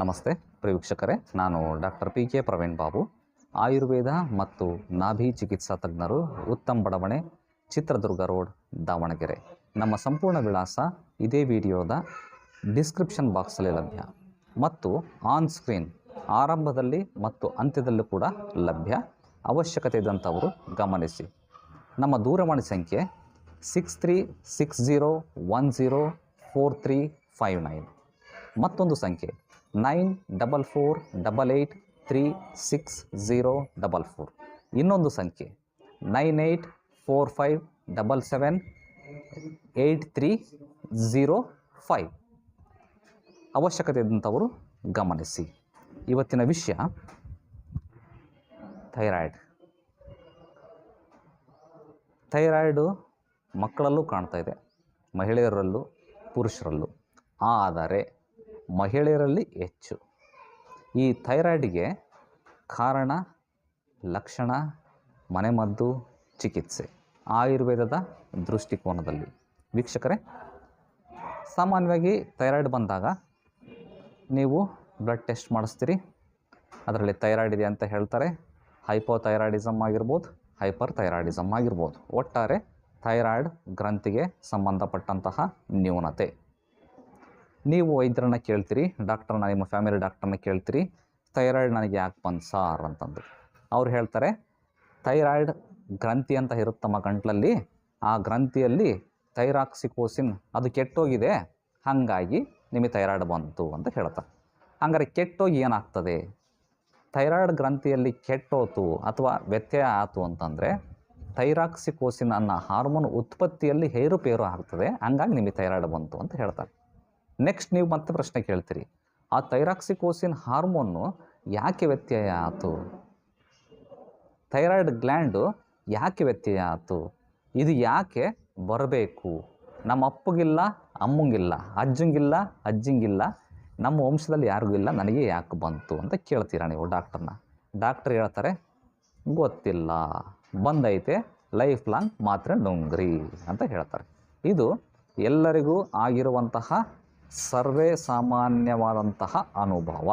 ನಮಸ್ತೆ ಪ್ರಿಯ ವೀಕ್ಷಕರೇ, ನಾನು doctor P K Praveen Babu, Ayurveda ಮತ್ತು ನಾಭಿ ಚಿಕಿತ್ಸಾ ತಜ್ಞರು, ಉತ್ತಮ್ ಬಡಾವಣೆ, ಚಿತ್ರದುರ್ಗ ರೋಡ್, ದಾವಣಗೆರೆ. ನಮ್ಮ ಸಂಪೂರ್ಣ ವಿಳಾಸ ಇದೇ ವಿಡಿಯೋದ ಡಿಸ್ಕ್ರಿಪ್ಷನ್ ಬಾಕ್ಸಲ್ಲಿ ಲಭ್ಯ ಮತ್ತು ಆನ್ ಸ್ಕ್ರೀನ್ ಆರಂಭದಲ್ಲಿ ಮತ್ತು ಅಂತ್ಯದಲ್ಲೂ ಕೂಡ ಲಭ್ಯ. ಅವಶ್ಯಕತೆ ಇದ್ದಂಥವರು ಗಮನಿಸಿ. ನಮ್ಮ ದೂರವಾಣಿ ಸಂಖ್ಯೆ 6360104359. ಮತ್ತೊಂದು ಸಂಖ್ಯೆ 9448836044. ಇನ್ನೊಂದು ಸಂಖ್ಯೆ 9845778305. ಅವಶ್ಯಕತೆ ಇದ್ದಂಥವರು ಗಮನಿಸಿ. ಇವತ್ತಿನ ವಿಷಯ ಥೈರಾಯ್ಡು ಮಕ್ಕಳಲ್ಲೂ ಕಾಣ್ತಾ ಇದೆ, ಮಹಿಳೆಯರಲ್ಲೂ ಪುರುಷರಲ್ಲೂ, ಆದರೆ ಮಹಿಳೆಯರಲ್ಲಿ ಹೆಚ್ಚು. ಈ ಥೈರಾಯ್ಡಿಗೆ ಕಾರಣ, ಲಕ್ಷಣ, ಮನೆಮದ್ದು, ಚಿಕಿತ್ಸೆ ಆಯುರ್ವೇದದ ದೃಷ್ಟಿಕೋನದಲ್ಲಿ. ವೀಕ್ಷಕರೇ, ಸಾಮಾನ್ಯವಾಗಿ ಥೈರಾಯ್ಡ್ ಬಂದಾಗ ನೀವು ಬ್ಲಡ್ ಟೆಸ್ಟ್ ಮಾಡಿಸ್ತೀರಿ. ಅದರಲ್ಲಿ ಥೈರಾಯ್ಡ್ ಇದೆ ಅಂತ ಹೇಳ್ತಾರೆ. ಹೈಪೋಥೈರಾಯ್ಡಿಸಮ್ ಆಗಿರ್ಬೋದು, ಹೈಪರ್ ಥೈರಾಯ್ಡಿಸಮ್ ಆಗಿರ್ಬೋದು. ಒಟ್ಟಾರೆ ಥೈರಾಯ್ಡ್ ಗ್ರಂಥಿಗೆ ಸಂಬಂಧಪಟ್ಟಂತಹ ನ್ಯೂನತೆ. ನೀವು ವೈದ್ಯರನ್ನ ಕೇಳ್ತೀರಿ, ಡಾಕ್ಟರ್ನ, ನಿಮ್ಮ ಫ್ಯಾಮಿಲಿ ಡಾಕ್ಟರ್ನ ಕೇಳ್ತೀರಿ, ಥೈರಾಯ್ಡ್ ನನಗೆ ಯಾಕೆ ಬಂತು ಸಾರ್ ಅಂತಂದು. ಅವ್ರು ಹೇಳ್ತಾರೆ, ಥೈರಾಯ್ಡ್ ಗ್ರಂಥಿ ಅಂತ ಇರುತ್ತಮ್ಮ ಗಂಟ್ಲಲ್ಲಿ, ಆ ಗ್ರಂಥಿಯಲ್ಲಿ ಥೈರಾಕ್ಸಿಕೋಸಿನ್ ಅದು ಕೆಟ್ಟೋಗಿದೆ, ಹಾಗಾಗಿ ನಿಮಗೆ ಥೈರಾಯ್ಡ್ ಬಂತು ಅಂತ ಹೇಳ್ತಾರೆ. ಹಂಗಾರೆ ಕೆಟ್ಟೋಗಿ ಏನಾಗ್ತದೆ? ಥೈರಾಯ್ಡ್ ಗ್ರಂಥಿಯಲ್ಲಿ ಕೆಟ್ಟೋತು ಅಥವಾ ವ್ಯತ್ಯಯ ಆಯಿತು ಅಂತಂದರೆ ಥೈರಾಕ್ಸಿಕೋಸಿನ್ ಅನ್ನೋ ಹಾರ್ಮೋನ್ ಉತ್ಪತ್ತಿಯಲ್ಲಿ ಏರುಪೇರು ಆಗ್ತದೆ, ಹಂಗಾಗಿ ನಿಮಗೆ ಥೈರಾಯ್ಡ್ ಬಂತು ಅಂತ ಹೇಳ್ತಾರೆ. ನೆಕ್ಸ್ಟ್ ನೀವು ಮತ್ತೆ ಪ್ರಶ್ನೆ ಕೇಳ್ತೀರಿ, ಆ ಥೈರಾಕ್ಸಿಕೋಸಿನ್ ಹಾರ್ಮೋನು ಯಾಕೆ ವ್ಯತ್ಯಯ ಆಯಿತು? ಥೈರಾಯ್ಡ್ ಗ್ಲ್ಯಾಂಡು ಯಾಕೆ ವ್ಯತ್ಯಯ ಆಯಿತು? ಇದು ಯಾಕೆ ಬರಬೇಕು? ನಮ್ಮ ಅಪ್ಪಗಿಲ್ಲ, ಅಮ್ಮಂಗಿಲ್ಲ, ಅಜ್ಜಂಗಿಲ್ಲ, ಅಜ್ಜಿಂಗಿಲ್ಲ, ನಮ್ಮ ವಂಶದಲ್ಲಿ ಯಾರಿಗೂ ಇಲ್ಲ, ನನಗೆ ಯಾಕೆ ಬಂತು ಅಂತ ಕೇಳ್ತೀರಾ ನೀವು ಡಾಕ್ಟರ್ನ. ಡಾಕ್ಟರ್ ಹೇಳ್ತಾರೆ, ಗೊತ್ತಿಲ್ಲ, ಬಂದೈತೆ, ಲೈಫ್ ಲಾಂಗ್ ಮಾತ್ರೆ ನುಂಗ್ರಿ ಅಂತ ಹೇಳ್ತಾರೆ. ಇದು ಎಲ್ಲರಿಗೂ ಆಗಿರುವಂತಹ ಸರ್ವೇ ಸಾಮಾನ್ಯವಾದಂತಹ ಅನುಭವ.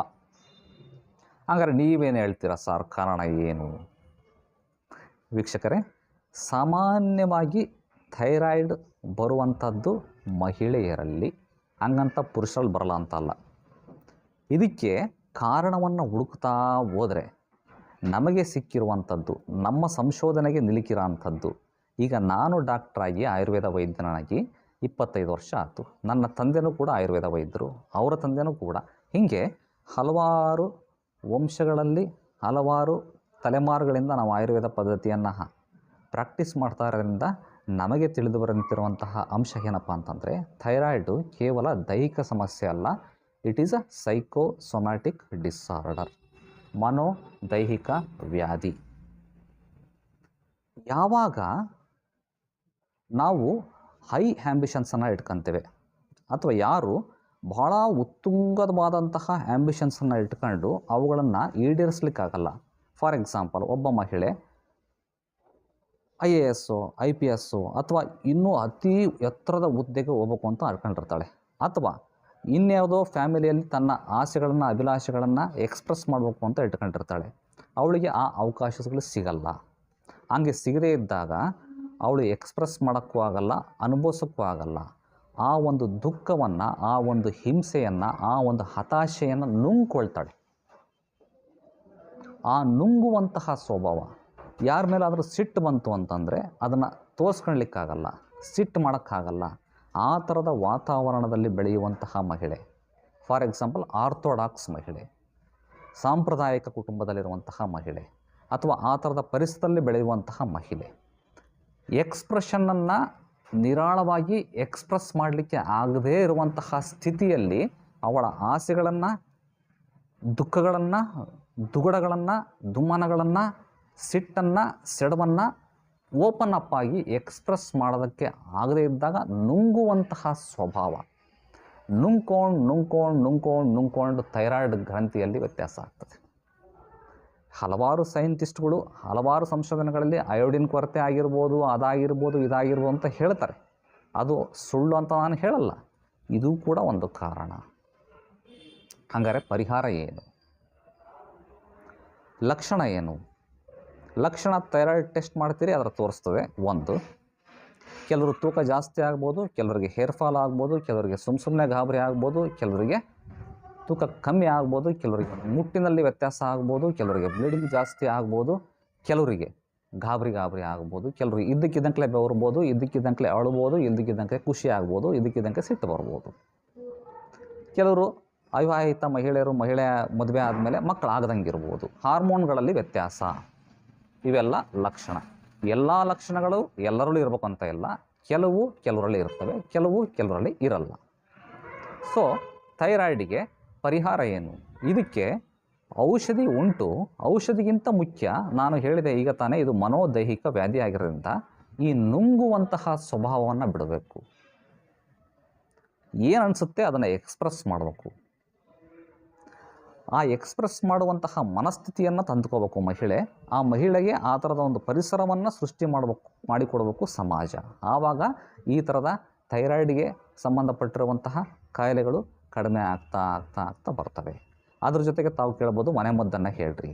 ಹಾಗಾದ್ರೆ ನೀವೇನು ಹೇಳ್ತೀರಾ ಸರ್, ಕಾರಣ ಏನು? ವೀಕ್ಷಕರೇ, ಸಾಮಾನ್ಯವಾಗಿ ಥೈರಾಯ್ಡ್ ಬರುವಂಥದ್ದು ಮಹಿಳೆಯರಲ್ಲಿ, ಹಂಗಂತ ಪುರುಷರಲ್ಲಿ ಬರಲ್ಲ ಅಂತಲ್ಲ. ಇದಕ್ಕೆ ಕಾರಣವನ್ನು ಹುಡುಕ್ತಾ ಹೋದರೆ ನಮಗೆ ಸಿಕ್ಕಿರುವಂಥದ್ದು, ನಮ್ಮ ಸಂಶೋಧನೆಗೆ ನಿಲುಕಿರೋ ಅಂಥದ್ದು. ಈಗ ನಾನು ಡಾಕ್ಟ್ರಾಗಿ, ಆಯುರ್ವೇದ ವೈದ್ಯನಾಗಿ 25 ವರ್ಷ ಆಯಿತು. ನನ್ನ ತಂದೆನೂ ಕೂಡ ಆಯುರ್ವೇದ ವೈದ್ಯರು, ಅವರ ತಂದೆನೂ ಕೂಡ. ಹೀಗೆ ಹಲವಾರು ವಂಶಗಳಲ್ಲಿ, ಹಲವಾರು ತಲೆಮಾರುಗಳಿಂದ ನಾವು ಆಯುರ್ವೇದ ಪದ್ಧತಿಯನ್ನು ಪ್ರಾಕ್ಟೀಸ್ ಮಾಡ್ತಾ ಇರೋದ್ರಿಂದ ನಮಗೆ ತಿಳಿದು ಬರುತ್ತಿರುವಂತಹ ಅಂಶ ಏನಪ್ಪ ಅಂತಂದರೆ, ಥೈರಾಯ್ಡು ಕೇವಲ ದೈಹಿಕ ಸಮಸ್ಯೆ ಅಲ್ಲ, it is a psychosomatic disorder, ಮನೋದೈಹಿಕ ವ್ಯಾಧಿ. ಯಾವಾಗ ನಾವು ಹೈ ಆ್ಯಂಬಿಷನ್ಸನ್ನು ಇಟ್ಕೊತೇವೆ, ಅಥವಾ ಯಾರು ಭಾಳ ಉತ್ತುಂಗವಾದಂತಹ ಆ್ಯಂಬಿಷನ್ಸನ್ನು ಇಟ್ಕೊಂಡು ಅವುಗಳನ್ನು ಈಡೇರಿಸ್ಲಿಕ್ಕಾಗಲ್ಲ. ಫಾರ್ ಎಕ್ಸಾಂಪಲ್, ಒಬ್ಬ ಮಹಿಳೆ IAS, IPS ಅಥವಾ ಇನ್ನೂ ಅತಿ ಎತ್ತರದ ಹುದ್ದೆಗೆ ಹೋಗ್ಬೇಕು ಅಂತ ಅನ್ಕೊಂಡಿರ್ತಾಳೆ, ಅಥವಾ ಇನ್ಯಾವುದೋ ಫ್ಯಾಮಿಲಿಯಲ್ಲಿ ತನ್ನ ಆಸೆಗಳನ್ನು, ಅಭಿಲಾಷೆಗಳನ್ನು ಎಕ್ಸ್ಪ್ರೆಸ್ ಮಾಡಬೇಕು ಅಂತ ಇಟ್ಕೊಂಡಿರ್ತಾಳೆ. ಅವಳಿಗೆ ಆ ಅವಕಾಶಗಳು ಸಿಗಲ್ಲ. ಹಂಗೆ ಸಿಗದೇ ಇದ್ದಾಗ ಅವಳು ಎಕ್ಸ್ಪ್ರೆಸ್ ಮಾಡೋಕ್ಕೂ ಆಗಲ್ಲ, ಅನುಭವಿಸೋಕ್ಕೂ ಆಗಲ್ಲ. ಆ ಒಂದು ದುಃಖವನ್ನು, ಆ ಒಂದು ಹಿಂಸೆಯನ್ನು, ಆ ಒಂದು ಹತಾಶೆಯನ್ನು ನುಂಗ್ಕೊಳ್ತಾಳೆ. ಆ ನುಂಗುವಂತಹ ಸ್ವಭಾವ, ಯಾರ ಮೇಲಾದರೂ ಸಿಟ್ಟು ಬಂತು ಅಂತಂದರೆ ಅದನ್ನು ತೋರಿಸ್ಕೊಳ್ಲಿಕ್ಕಾಗಲ್ಲ, ಸಿಟ್ಟು ಮಾಡೋಕ್ಕಾಗಲ್ಲ. ಆ ಥರದ ವಾತಾವರಣದಲ್ಲಿ ಬೆಳೆಯುವಂತಹ ಮಹಿಳೆ, ಫಾರ್ ಎಕ್ಸಾಂಪಲ್ ಆರ್ಥೋಡಾಕ್ಸ್ ಮಹಿಳೆ, ಸಾಂಪ್ರದಾಯಿಕ ಕುಟುಂಬದಲ್ಲಿರುವಂತಹ ಮಹಿಳೆ, ಅಥವಾ ಆ ಥರದ ಪರಿಸರದಲ್ಲಿ ಬೆಳೆಯುವಂತಹ ಮಹಿಳೆ, ಎಕ್ಸ್ಪ್ರೆಷನನ್ನು ನಿರಾಳವಾಗಿ ಎಕ್ಸ್ಪ್ರೆಸ್ ಮಾಡಲಿಕ್ಕೆ ಆಗದೇ ಇರುವಂತಹ ಸ್ಥಿತಿಯಲ್ಲಿ ಅವಳ ಆಸೆಗಳನ್ನು, ದುಃಖಗಳನ್ನು, ದುಗುಡಗಳನ್ನು, ದುಮ್ಮನಗಳನ್ನು, ಸಿಟ್ಟನ್ನು, ಸೆಡವನ್ನು ಓಪನ್ ಅಪ್ ಆಗಿ ಎಕ್ಸ್ಪ್ರೆಸ್ ಮಾಡೋದಕ್ಕೆ ಆಗದೇ ಇದ್ದಾಗ ನುಂಗುವಂತಹ ಸ್ವಭಾವ, ನುಂಗ್ಕೊಂಡು ಥೈರಾಯ್ಡ್ ಗ್ರಂಥಿಯಲ್ಲಿ ವ್ಯತ್ಯಾಸ ಆಗ್ತದೆ. ಹಲವಾರು ಸೈಂಟಿಸ್ಟ್ಗಳು ಹಲವಾರು ಸಂಶೋಧನೆಗಳಲ್ಲಿ ಅಯೋಡಿನ್ ಕೊರತೆ ಆಗಿರ್ಬೋದು, ಅದಾಗಿರ್ಬೋದು, ಇದಾಗಿರ್ಬೋದು ಅಂತ ಹೇಳ್ತಾರೆ. ಅದು ಸುಳ್ಳು ಅಂತ ನಾನು ಹೇಳಲ್ಲ, ಇದು ಕೂಡ ಒಂದು ಕಾರಣ. ಹಾಗಾದರೆ ಪರಿಹಾರ ಏನು? ಲಕ್ಷಣ ಏನು? ಲಕ್ಷಣ ಥೈರಾಯ್ಡ್ ಟೆಸ್ಟ್ ಮಾಡ್ತೀರಿ, ಅದರ ತೋರಿಸ್ತದೆ. ಒಂದು, ಕೆಲವರು ತೂಕ ಜಾಸ್ತಿ ಆಗ್ಬೋದು, ಕೆಲವರಿಗೆ ಹೇರ್ ಫಾಲ್ ಆಗ್ಬೋದು, ಕೆಲವರಿಗೆ ಸುಮ್ಮನೆ ಗಾಬರಿ ಆಗ್ಬೋದು, ಕೆಲವರಿಗೆ ತೂಕ ಕಮ್ಮಿ ಆಗ್ಬೋದು, ಕೆಲವರಿಗೆ ಮುಟ್ಟಿನಲ್ಲಿ ವ್ಯತ್ಯಾಸ ಆಗ್ಬೋದು, ಕೆಲವರಿಗೆ ಬ್ಲೀಡಿಂಗ್ ಜಾಸ್ತಿ ಆಗ್ಬೋದು, ಕೆಲವರಿಗೆ ಗಾಬರಿ ಆಗ್ಬೋದು, ಕೆಲವರಿಗೆ ಇದ್ದಕ್ಕಿದ್ದಂಗೆ ಬೆವರ್ಬೋದು, ಇದ್ದಕ್ಕಿದ್ದಂಗೆ ಅಳ್ಬೋದು, ಇದ್ದಕ್ಕಿದ್ದಂಗೆ ಖುಷಿ ಆಗ್ಬೋದು, ಇದ್ದಕ್ಕಿದ್ದಂಗೆ ಸಿಟ್ಟು ಬರ್ಬೋದು. ಕೆಲವರು ಅವಿವಾಹಿತ ಮಹಿಳೆಯರು ಮದುವೆ ಆದಮೇಲೆ ಮಕ್ಕಳಾಗದಂಗೆ ಇರ್ಬೋದು. ಹಾರ್ಮೋನ್ಗಳಲ್ಲಿ ವ್ಯತ್ಯಾಸ, ಇವೆಲ್ಲ ಲಕ್ಷಣ. ಎಲ್ಲ ಲಕ್ಷಣಗಳು ಎಲ್ಲರಲ್ಲೂ ಇರಬೇಕು ಅಂತ ಇಲ್ಲ, ಕೆಲವರಲ್ಲಿ ಇರ್ತವೆ, ಕೆಲವರಲ್ಲಿ ಇರಲ್ಲ. ಸೊ ಥೈರಾಯ್ಡಿಗೆ ಪರಿಹಾರ ಏನು? ಇದಕ್ಕೆ ಔಷಧಿ ಉಂಟು. ಔಷಧಿಗಿಂತ ಮುಖ್ಯ, ನಾನು ಹೇಳಿದೆ ಈಗ ತಾನೇ, ಇದು ಮನೋದೈಹಿಕ ವ್ಯಾಧಿ ಆಗಿರೋದ್ರಿಂದ ಈ ನುಂಗುವಂತಹ ಸ್ವಭಾವವನ್ನು ಬಿಡಬೇಕು. ಏನು ಅನಿಸುತ್ತೆ ಅದನ್ನು ಎಕ್ಸ್ಪ್ರೆಸ್ ಮಾಡಬೇಕು. ಆ ಎಕ್ಸ್ಪ್ರೆಸ್ ಮಾಡುವಂತಹ ಮನಸ್ಥಿತಿಯನ್ನು ತಂದುಕೋಬೇಕು ಮಹಿಳೆ. ಆ ಮಹಿಳೆಗೆ ಆ ಥರದ ಒಂದು ಪರಿಸರವನ್ನು ಸೃಷ್ಟಿ ಮಾಡಿಕೊಡಬೇಕು ಸಮಾಜ. ಆವಾಗ ಈ ಥರದ ಥೈರಾಯ್ಡ್ಗೆ ಸಂಬಂಧಪಟ್ಟಿರುವಂತಹ ಕಾಯಿಲೆಗಳು ಕಡಿಮೆ ಆಗ್ತಾ ಬರ್ತವೆ. ಅದ್ರ ಜೊತೆಗೆ ತಾವು ಕೇಳ್ಬೋದು, ಮನೆಮದ್ದನ್ನು ಹೇಳ್ರಿ.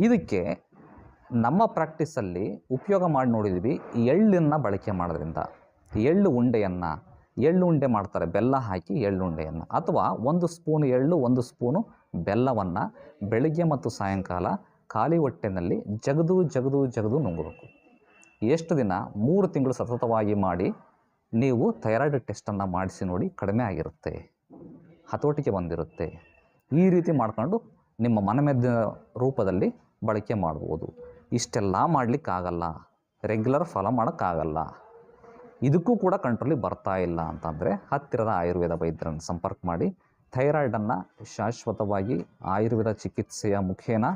ಇದಕ್ಕೆ ನಮ್ಮ ಪ್ರಾಕ್ಟೀಸಲ್ಲಿ ಉಪಯೋಗ ಮಾಡಿ ನೋಡಿದ್ವಿ. ಎಳ್ಳನ್ನು ಬಳಕೆ ಮಾಡೋದ್ರಿಂದ, ಎಳ್ಳು ಉಂಡೆ ಮಾಡ್ತಾರೆ, ಬೆಲ್ಲ ಹಾಕಿ ಎಳ್ಳುಂಡೆಯನ್ನು, ಅಥವಾ 1 ಸ್ಪೂನ್ ಎಳ್ಳು 1 ಸ್ಪೂನು ಬೆಲ್ಲವನ್ನು ಬೆಳಿಗ್ಗೆ ಮತ್ತು ಸಾಯಂಕಾಲ ಖಾಲಿ ಹೊಟ್ಟೆನಲ್ಲಿ ಜಗದು ನುಂಗಬೇಕು. ಎಷ್ಟು ದಿನ? 3 ತಿಂಗಳು ಸತತವಾಗಿ ಮಾಡಿ. ನೀವು ಥೈರಾಯ್ಡ್ ಟೆಸ್ಟನ್ನು ಮಾಡಿಸಿ ನೋಡಿ, ಕಡಿಮೆ ಆಗಿರುತ್ತೆ, ಹತೋಟಿಗೆ ಬಂದಿರುತ್ತೆ. ಈ ರೀತಿ ಮಾಡ್ಕೊಂಡು ನಿಮ್ಮ ಮನೆಮದ್ದಿನ ರೂಪದಲ್ಲಿ ಬಳಕೆ ಮಾಡ್ಬೋದು. ಇಷ್ಟೆಲ್ಲ ಮಾಡಲಿಕ್ಕಾಗಲ್ಲ, ರೆಗ್ಯುಲರ್ ಫಾಲೋ ಮಾಡೋಕ್ಕಾಗಲ್ಲ, ಇದಕ್ಕೂ ಕೂಡ ಕಂಟ್ರೋಲಿಗೆ ಬರ್ತಾ ಇಲ್ಲ ಅಂತಂದರೆ ಹತ್ತಿರದ ಆಯುರ್ವೇದ ವೈದ್ಯರನ್ನು ಸಂಪರ್ಕ ಮಾಡಿ. ಥೈರಾಯ್ಡನ್ನು ಶಾಶ್ವತವಾಗಿ ಆಯುರ್ವೇದ ಚಿಕಿತ್ಸೆಯ ಮುಖೇನ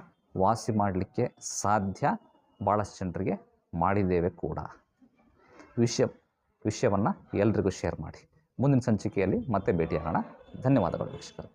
ವಾಸಿ ಮಾಡಲಿಕ್ಕೆ ಸಾಧ್ಯ. ಭಾಳಷ್ಟು ಜನರಿಗೆ ಮಾಡಿದ್ದೇವೆ ಕೂಡ. ವಿಷಯವನ್ನು ಎಲ್ರಿಗೂ ಶೇರ್ ಮಾಡಿ. ಮುಂದಿನ ಸಂಚಿಕೆಯಲ್ಲಿ ಮತ್ತೆ ಭೇಟಿಯಾಗೋಣ. ಧನ್ಯವಾದಗಳು ವೀಕ್ಷಕರು.